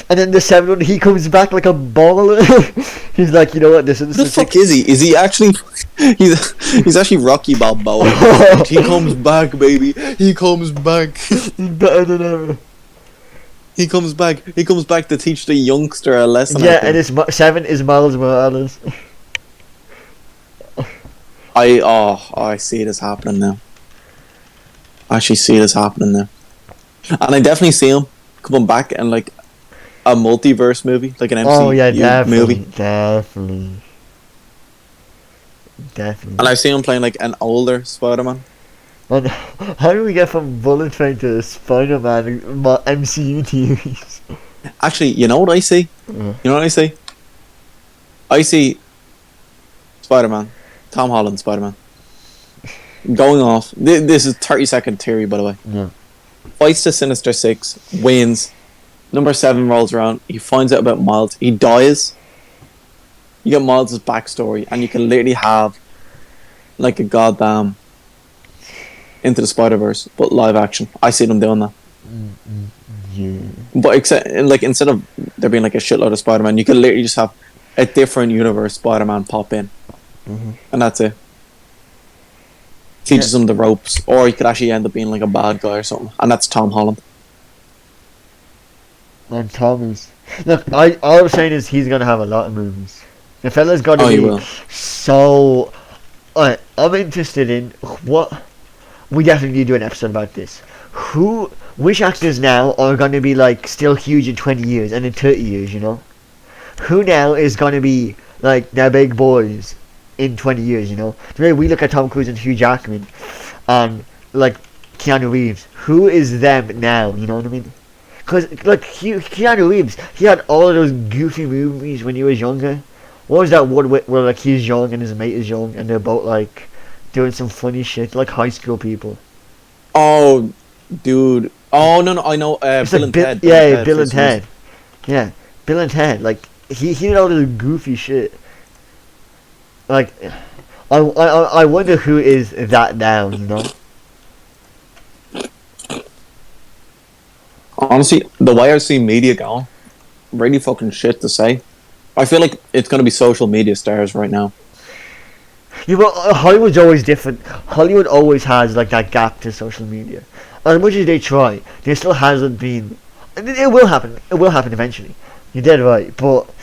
And then the seventh one, he comes back like a ball. He's like, you know what? This is Who the fuck is he? Is he actually? He's actually Rocky Balboa. He comes back, baby. He comes back. He's better than ever. He comes back. He comes back to teach the youngster a lesson. Yeah, and it's 7 is Miles Morales. I see this happening now. I actually see this happening now, and I definitely see him coming back in like a multiverse movie, like an MCU Oh yeah, definitely, movie. definitely. And I see him playing like an older Spider-Man. And how do we get from Bullet Train to Spider-Man MCU series? Actually, you know what I see? You know what I see? I see Spider-Man, Tom Holland Spider-Man, going off. This is 30-second theory, by the way. Yeah. Fights the Sinister Six, wins. Number 7 rolls around. He finds out about Miles. He dies. You get Miles' backstory, and you can literally have like a goddamn Into the Spider-Verse, but live action. I see them doing that. Yeah. But instead of there being like a shitload of Spider-Man, you can literally just have a different universe Spider-Man pop in, and that's it. Teaches him the ropes, or he could actually end up being like a bad guy or something, and that's Tom Holland. And Thomas. Look, all I'm saying is he's gonna have a lot of movies. The fella's gonna be so. I'm interested in what. We definitely need to do an episode about this. Which actors now are gonna be like still huge in 20 years and in 30 years? You know, who now is gonna be like their big boys in 20 years? You know, the way we look at Tom Cruise and Hugh Jackman, and like Keanu Reeves. Who is them now? You know what I mean? Because like Keanu Reeves, he had all of those goofy movies when he was younger. What was that one where like he's young and his mate is young and they're both like doing some funny shit like high school people? Oh, dude. Oh no, I know. Bill and Ted. Yeah, Bill and Ted. Yeah, Bill and Ted. Like he did all this goofy shit. Like, I wonder who is that now. You know. Honestly, the way I see media going, really fucking shit to say. I feel like it's going to be social media stars right now. Yeah, but Hollywood's always different. Hollywood always has like that gap to social media. As much as they try, there still hasn't been. It will happen. It will happen eventually. You're dead right. But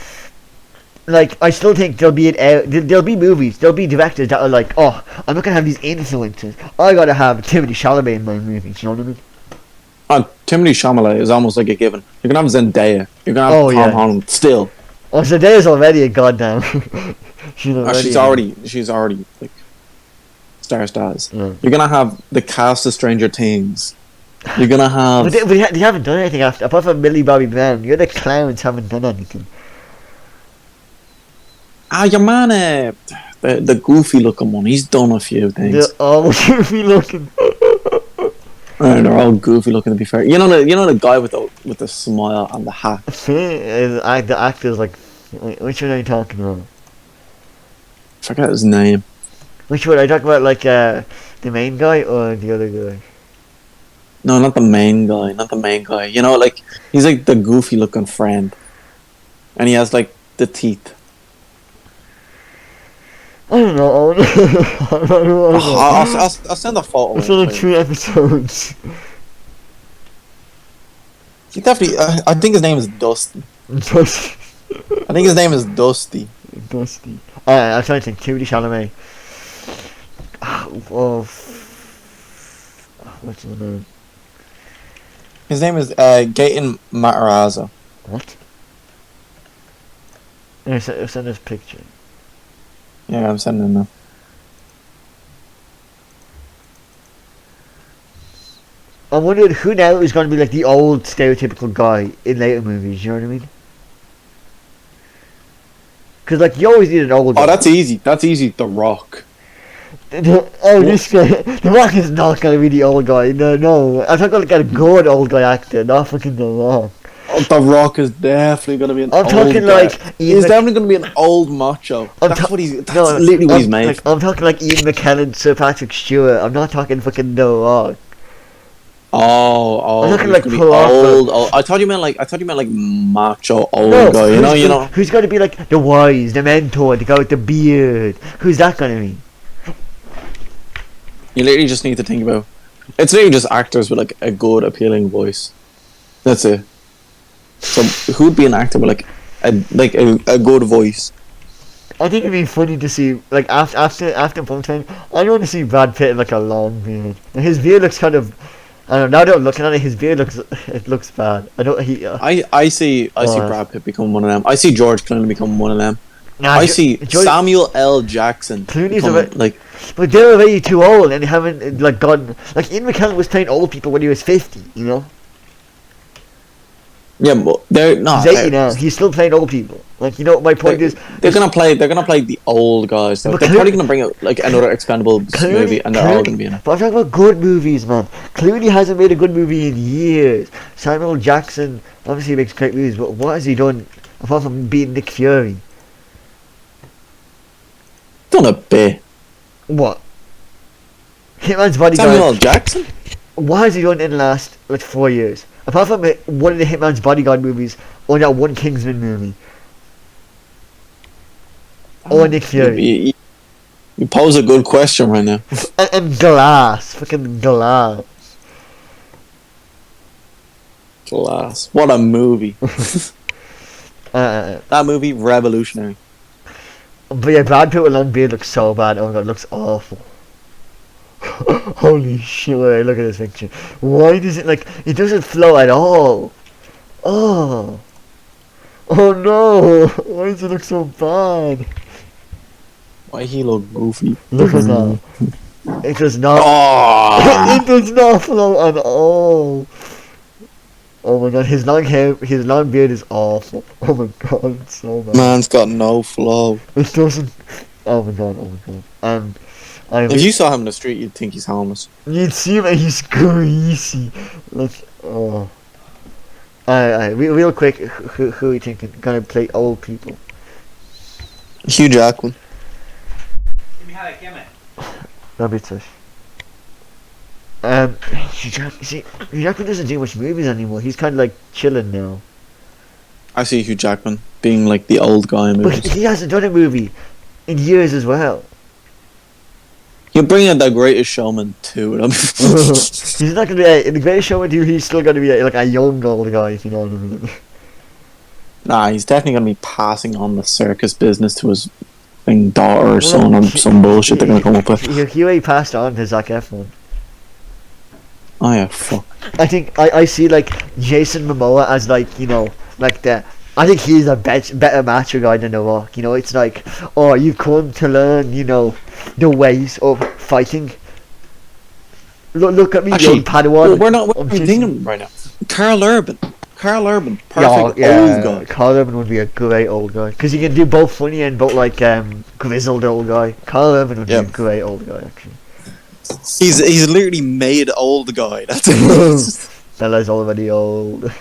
like, I still think there'll be movies, there'll be directors that are like, oh, I'm not gonna have these influencers. I gotta have Timothée Chalamet in my movies. You know what I mean? Timothée Chalamet is almost like a given. You're gonna have Zendaya. You're gonna have Tom Holland still. Oh, Zendaya's already a goddamn. she's already like star stars. Yeah. You're gonna have the cast of Stranger Things. You're gonna have. But they haven't done anything after, apart from Millie Bobby Brown. You're the clowns haven't done anything. Your man, the goofy looking one. He's done a few things. They're all goofy looking. They're all goofy looking. To be fair, you know the guy with the smile and the hat. The actor's like, which one are you talking about? I forget his name. Which one are you talking about? Like the main guy or the other guy? No, not the main guy. Not the main guy. You know, like he's like the goofy looking friend, and he has like the teeth. I don't know. I'll send a photo. It's only 2 episodes. He definitely. I think his name is Dusty. Dusty. I think his name is Dusty. Dusty. I'm trying to think. Timothée Chalamet. What's his name? His name is Gaten Matarazzo. What? I'll send this picture. Yeah, I'm sending him now. I'm wondering who now is going to be like the old stereotypical guy in later movies. You know what I mean? Because like you always need an old guy. Oh, that's easy. That's easy. The Rock. This guy, The Rock is not going to be the old guy. No. I'm talking like a good old guy actor, not fucking The Rock. Oh, The Rock is definitely going to be an old guy. I'm talking like he's definitely going to be an old macho. That's literally what he's made. I'm talking like Ian McKellen, Sir Patrick Stewart. I'm not talking fucking The Rock. I'm oh, looking who's like gonna be proper. old? Oh, I thought you meant like macho old No, guy. who's going to be like the wise, the mentor, the guy with the beard? Who's that going to be? You literally just need to think about. It's literally just actors with like a good, appealing voice. That's it. So who'd be an actor with like a good voice? I think it'd be funny to see like after Bullet Train. I want to see Brad Pitt in like a long beard. And his beard looks kind of. I don't know. Now that I'm looking at it, his beard looks bad. I don't. I see Oh, Brad Pitt become one of them. I see George Clooney become one of them. nah, I see Joy Samuel L. Jackson Clooney's a become bit, like but they're already too old and they haven't like gotten like Ian McKellen was playing old people when he was 50. You know, yeah, but they're he's not. 80 now. He's still playing old people. Like my point is, They're gonna play. They're gonna play the old guys. They're but probably gonna bring out like another Expendables movie, and they're all gonna be in it. But I'm talking about good movies, man. Clooney hasn't made a good movie in years. Samuel Jackson obviously makes great movies, but what has he done apart from beating Nick Fury? Done a bit. What? Hitman's Bodyguard. Samuel L. Jackson. What has he done in the last like 4 years? Apart from one of the Hitman's Bodyguard movies, or that one Kingsman movie, or Nick Fury, You pose a good question right now. and Glass, fucking Glass. Glass. What a movie. That movie, revolutionary. But yeah, Brad Pitt with long beard looks so bad. Oh my god, it looks awful. Holy shit! Look at this picture. Why does it like? It doesn't flow at all. Oh. Oh no! Why does it look so bad? Why he look goofy? Look at that. It does not. Oh, It does not flow at all. Oh my god, his long hair, his long beard is awful. Oh my god, it's so bad. man's got no flow. It doesn't. Oh my god, oh my god. If you saw him in the street, you'd think he's homeless. You'd see him and he's greasy. Like, oh. Real quick, who are you thinking gonna play old people? Hugh Jackman. That'd be tough. Hugh Jackman doesn't do much movies anymore. He's kind of like chilling now. I see Hugh Jackman being like the old guy in But movies. he hasn't done a movie in years as well. He'll bring in The Greatest Showman too. He's not gonna be in the Greatest Showman 2. He's still gonna be like a young old guy, if you know what I mean. Nah, he's definitely gonna be passing on the circus business to his daughter or son or some bullshit they're gonna come up with. He already passed on to Zac Efron. Oh yeah, fuck. I think I see like Jason Momoa as like, you know, like the. I think he's a better macho guy than The Rock. You know, it's like, oh, you've come to learn, you know, the ways of fighting. Look at me, Actually, young Padawan. we're not thinking right now. Carl Urban, perfect old guy. Carl Urban would be a great old guy because he can do both funny and both like grizzled old guy. Carl Urban would be a great old guy actually. He's literally made old guy. That's it. Fella's already old.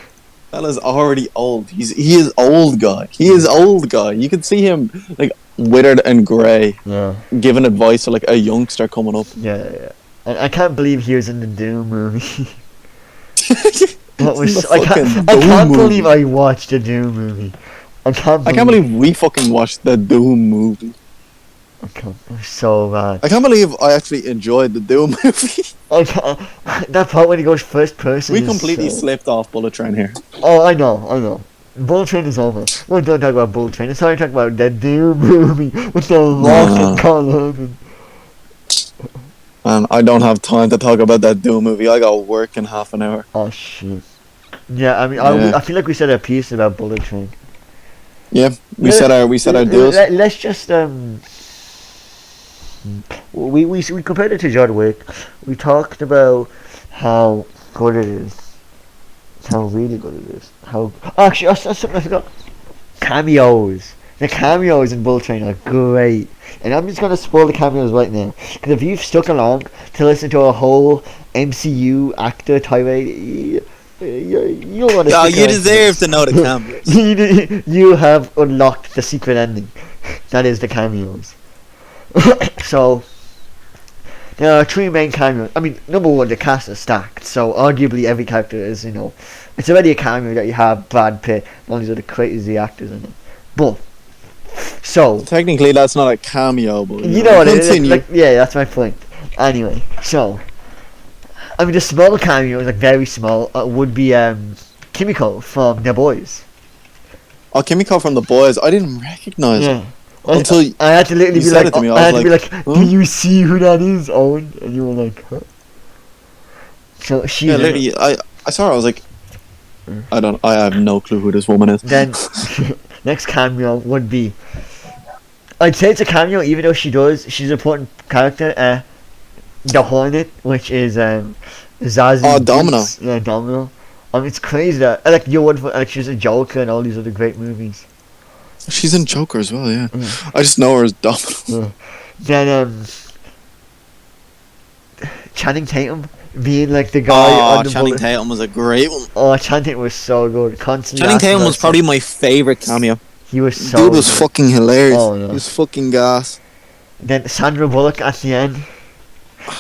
Fella's already old. He is old guy. He is old guy. You can see him like withered and grey, giving advice to like a youngster coming up. Yeah. And I can't believe he was in the Doom movie. I can't believe I watched the Doom movie. I can't believe we fucking watched the Doom movie. It was so bad. I can't believe I actually enjoyed the Doom movie. That part when he goes first person. We completely slipped off Bullet Train here. Oh, I know. Bullet Train is over. We don't talk about Bullet Train. It's time to talk about the Doom movie with the Rock and Carl Urban. Man, I don't have time to talk about that Doom movie. I got work in half an hour. Oh shit. Yeah, I mean, I feel like we said a piece about Bullet Train. Yeah, we said our deals. Let's just we compared it to John Wick. We talked about how good it is, how really good it is. Actually, that's something I forgot. Cameos. The cameos in Bullet Train are great, and I'm just gonna spoil the cameos right now. Because if you've stuck along to listen to a whole MCU actor tirade, you'll want to. No, you deserve to know the cameos. You have unlocked the secret ending. That is the cameos. So There are three main cameos. I mean, number one, the cast is stacked, so arguably every character is, it's already a cameo that you have Brad Pitt and all these other crazy actors in it. But, so... Technically, that's not a cameo, but... You know what it is? Continue. Yeah, that's my point. Anyway, so... I mean, the small cameo, like very small, would be Kimiko from The Boys. Oh, Kimiko from The Boys. I didn't recognize her. Until I had to literally you be said like, it to me. I had to be like, huh? do you see who that is, Owen? And you were like, huh? So she. Yeah, literally, I saw her. I was like, I have no clue who this woman is. Then next cameo would be. I'd say it's a cameo, even though she's an important character. The Hornet, which is Zazie. Oh, Domino. Yeah, Domino. I mean, it's crazy that she's a Joker and all these other great movies. She's in Joker as well, yeah. I just know her as Domino. Then Channing Tatum being like the guy on the Channing bullet. Tatum was a great one. Oh, Channing Tatum was so good. Constantly. Channing Tatum was probably my favourite cameo. He was so Dude was good. fucking hilarious. Oh, yeah. He was fucking gas. Then Sandra Bullock at the end.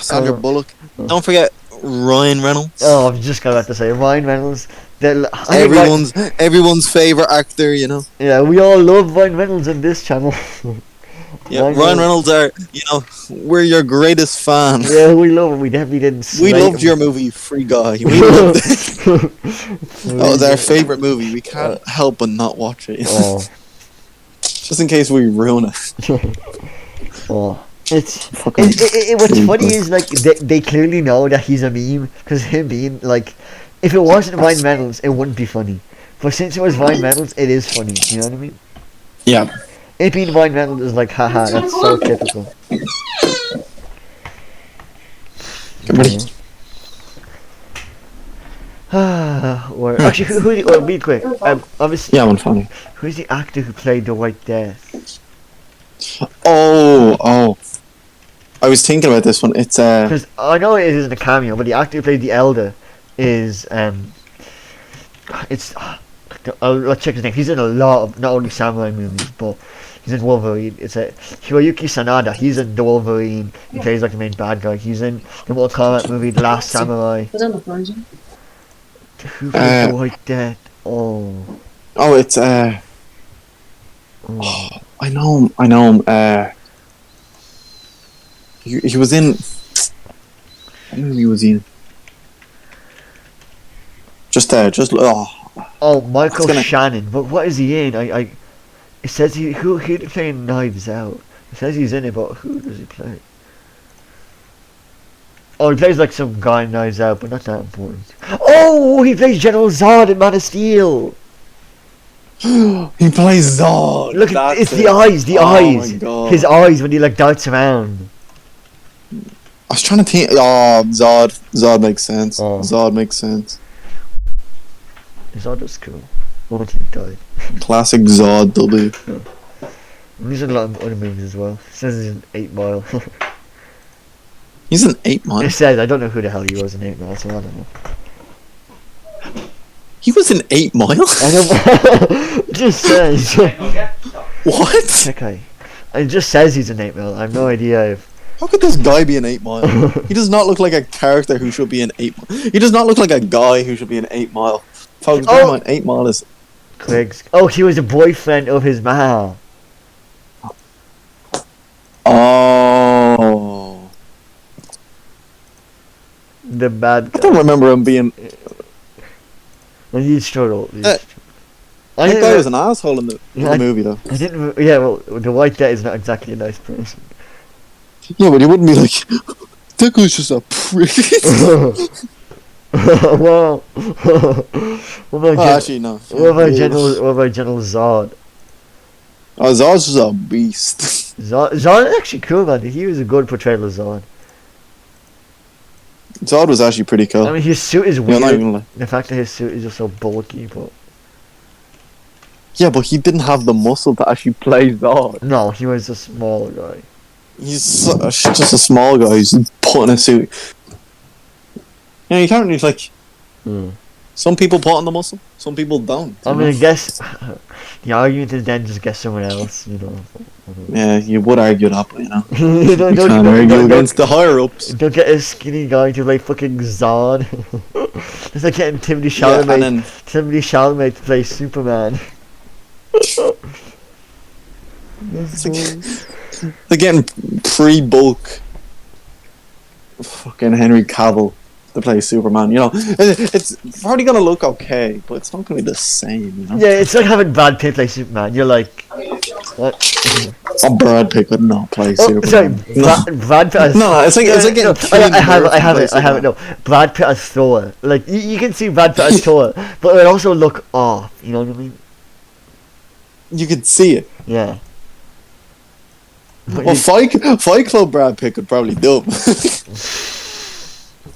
Sandra Bullock. Don't forget Ryan Reynolds. Oh, I'm just about to say Ryan Reynolds. Everyone's favorite actor, Yeah, we all love Ryan Reynolds in this channel. Yeah, Ryan Reynolds are, we're your greatest fan. Yeah, we love him. We definitely didn't. We loved your movie, Free Guy. We loved it. That was our favorite movie. We can't help but not watch it. Oh. Just in case we ruin it. Oh. What's funny is like they clearly know that he's a meme because him being like, if it wasn't Ryan Reynolds, it wouldn't be funny. But since it was Ryan Reynolds, it is funny. You know what I mean? Yeah. It being Ryan Reynolds is like, haha, that's so typical. Or actually, be quick. Obviously, Yeah, I'm funny. who's the actor who played the White Death? Oh. I was thinking about this one. It's Because I know it isn't a cameo, but the actor who played the Elder is let's check his name. He's in a lot of not only samurai movies, but he's in Wolverine. It's Hiroyuki Sanada. He's in the Wolverine. He plays like the main bad guy. He's in the Mortal Kombat movie, The Last Samurai. Who played the White Death? Oh, it's I know him. He was in. What movie was he in? Michael Shannon. But what is he in? It says who's playing Knives Out. It says he's in it, but who does he play? Oh, he plays like some guy in Knives Out, but not that important. Oh, he plays General Zod in Man of Steel. He plays Zod. Look, it's the eyes. The eyes. My God. His eyes when he like darts around. I was trying to think. Oh, Zod. Zod makes sense. Oh. Zod makes sense. Zod was cool. What he died. Classic Zod W. And he's in a lot of other movies as well. It says he's in 8 Mile. He's an 8 Mile. It says, I don't know who the hell he was in 8 Mile, so I don't know. He was in 8 Mile? I don't It just says. What? Okay. It just says he's in 8 Mile. I have no idea if. How could this guy be in 8 Mile? He does not look like a character who should be in 8 Mile. He does not look like a guy who should be in 8 Mile. Folks, bear in mind, 8 Mile is... Craig's. Oh, he was the boyfriend of his ma. Oh. The bad guy. I don't remember him being... And he struggled. That guy was an asshole in the movie, though. I didn't. Yeah, well, the White Death is not exactly a nice person. Yeah, but he wouldn't be like... That guy's just a prick. Wow. What about Actually, no. What about General Zod? Oh, Zod's just a beast. Zod is actually cool, man. He was a good portrayal of Zod. Zod was actually pretty cool. I mean, his suit is Yeah, weird. not even like... The fact that his suit is just so bulky, but Yeah, but he didn't have the muscle to actually play Zod. no, he was a small guy. He's just a small guy who's put in a suit. You can't really, like... Some people put on the muscle, some people don't. I mean, I guess the argument is then just get someone else, you know. Yeah, you would argue that, but You you can't argue against the higher ups. don't get a skinny guy to play fucking Zod. It's like getting Yeah, and then Timothy Chalamet to play Superman. it's like, they're getting pre-bulk fucking Henry Cavill to play Superman. It's probably gonna look okay, but it's not gonna be the same. Yeah, it's like having Brad Pitt play Superman. You're like, what? Oh, Brad Pitt could not play Oh, Superman. sorry, No. Brad Pitt. No, it's like getting. I have it. No, Brad Pitt as Thor. Like you can see Brad Pitt as Thor, but it would also look off. You know what I mean? You could see it. Yeah. Well, Fight Club Brad Pitt could probably do it.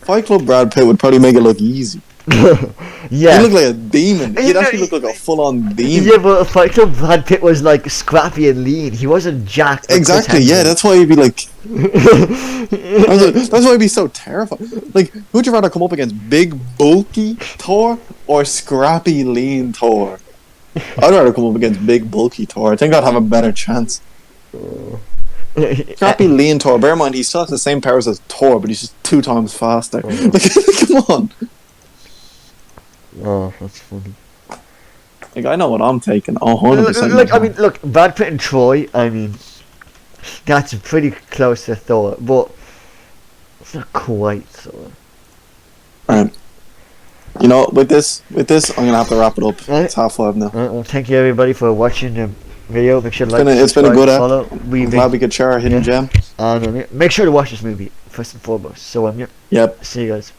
Fight Club Brad Pitt would probably make it look easy. Yeah. He'd look like a demon. He'd actually look like a full-on demon. Yeah, but Fight Club Brad Pitt was like scrappy and lean. He wasn't jacked. Like Exactly. Yeah, that's why he'd be like. That's why he'd be so terrified. Like, who'd you rather come up against, big bulky Thor or scrappy lean Thor? I'd rather come up against big bulky Thor. I think I'd have a better chance. Scrappy lean Thor. Bear in mind, he still has the same powers as Thor, but he's just 2 times faster. Like, come on. Oh, that's funny. Like, I know what I'm taking. 100%. Look, I mean, look, Brad Pitt and Troy. I mean, that's pretty close to Thor, but it's not quite Thor. Right. With this, I'm gonna have to wrap it up. Right. It's 5:30 now. Well, thank you everybody for watching the video. Make sure to like, It's been a good follow. I'm glad we could share our hidden gem. And make sure to watch this movie first and foremost. So Yep. see you guys.